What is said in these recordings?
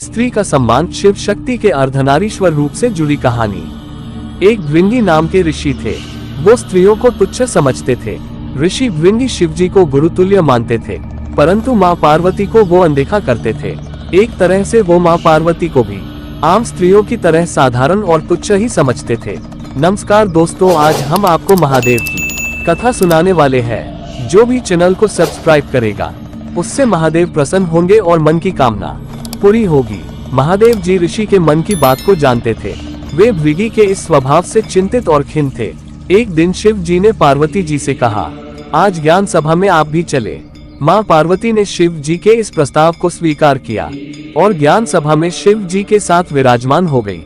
स्त्री का सम्मान शिव शक्ति के अर्धनारीश्वर रूप से जुड़ी कहानी। एक भृंगी नाम के ऋषि थे। वो स्त्रियों को तुच्छ समझते थे। ऋषि भृंगी शिवजी को गुरुतुल्य मानते थे, परंतु माँ पार्वती को वो अनदेखा करते थे। एक तरह से वो माँ पार्वती को भी आम स्त्रियों की तरह साधारण और तुच्छ ही समझते थे। नमस्कार दोस्तों, आज हम आपको महादेव की कथा सुनाने वाले हैं। जो भी चैनल को सब्सक्राइब करेगा उससे महादेव प्रसन्न होंगे और मन की कामना पूरी होगी। महादेव जी ऋषि के मन की बात को जानते थे। वे भृंगी के इस स्वभाव से चिंतित और खिन्न थे। एक दिन शिव जी ने पार्वती जी से कहा, आज ज्ञान सभा में आप भी चले। माँ पार्वती ने शिव जी के इस प्रस्ताव को स्वीकार किया और ज्ञान सभा में शिव जी के साथ विराजमान हो गई।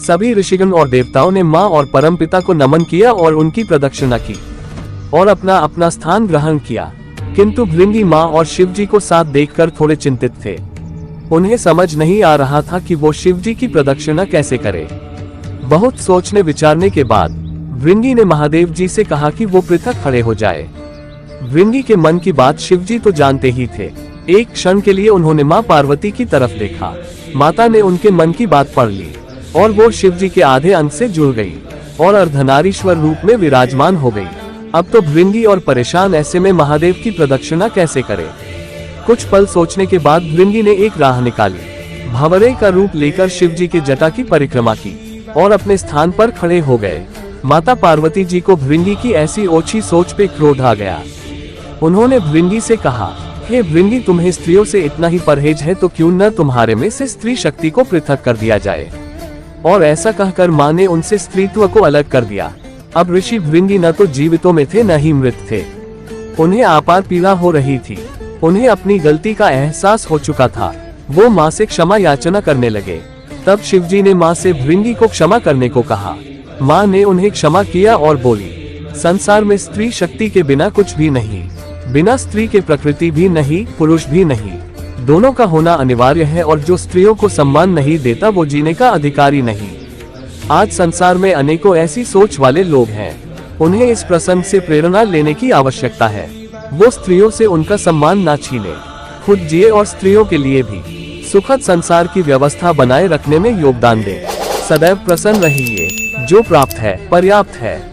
सभी ऋषिगण और देवताओं ने माँ और परमपिता को नमन किया और उनकी प्रदक्षिणा की और अपना अपना स्थान ग्रहण किया। किंतु भृंगी माँ और शिव जी को साथ देखकर थोड़े चिंतित थे। उन्हें समझ नहीं आ रहा था कि वो शिव जी की प्रदक्षिणा कैसे करे। बहुत सोचने विचारने के बाद भृंगी ने महादेव जी से कहा कि वो पृथक खड़े हो जाए। भृंगी के मन की बात शिव जी तो जानते ही थे। एक क्षण के लिए उन्होंने माँ पार्वती की तरफ देखा। माता ने उनके मन की बात पढ़ ली और वो शिव जी के आधे अंग से जुड़ गई और अर्धनारीश्वर रूप में विराजमान हो गई। अब तो भृंगी और परेशान, ऐसे में महादेव की प्रदक्षिणा कैसे करे। कुछ पल सोचने के बाद भृंगी ने एक राह निकाली। भंवरे का रूप लेकर शिव जी के जटा की परिक्रमा की और अपने स्थान पर खड़े हो गए। माता पार्वती जी को भृंगी की ऐसी ओछी सोच पे क्रोध आ गया। उन्होंने भृंगी से कहा, हे भृंगी, तुम्हें स्त्रियों से इतना ही परहेज है तो क्यों न तुम्हारे में से स्त्री शक्ति को पृथक कर दिया जाए। और ऐसा कहकर माँ ने उनसे स्त्रीत्व को अलग कर दिया। अब ऋषि भृंगी न तो जीवितों में थे न ही मृत थे। उन्हें अपार पीड़ा हो रही थी। उन्हें अपनी गलती का एहसास हो चुका था। वो माँ से क्षमा याचना करने लगे। तब शिवजी ने माँ से भृंगी को क्षमा करने को कहा। माँ ने उन्हें क्षमा किया और बोली, संसार में स्त्री शक्ति के बिना कुछ भी नहीं। बिना स्त्री के प्रकृति भी नहीं, पुरुष भी नहीं। दोनों का होना अनिवार्य है और जो स्त्रियों को सम्मान नहीं देता वो जीने का अधिकारी नहीं। आज संसार में अनेकों ऐसी सोच वाले लोग हैं। उन्हें इस प्रसंग से प्रेरणा लेने की आवश्यकता है। वो स्त्रियों से उनका सम्मान ना छीने, खुद जिए और स्त्रियों के लिए भी सुखद संसार की व्यवस्था बनाए रखने में योगदान दे। सदैव प्रसन्न रहिए। जो प्राप्त है पर्याप्त है।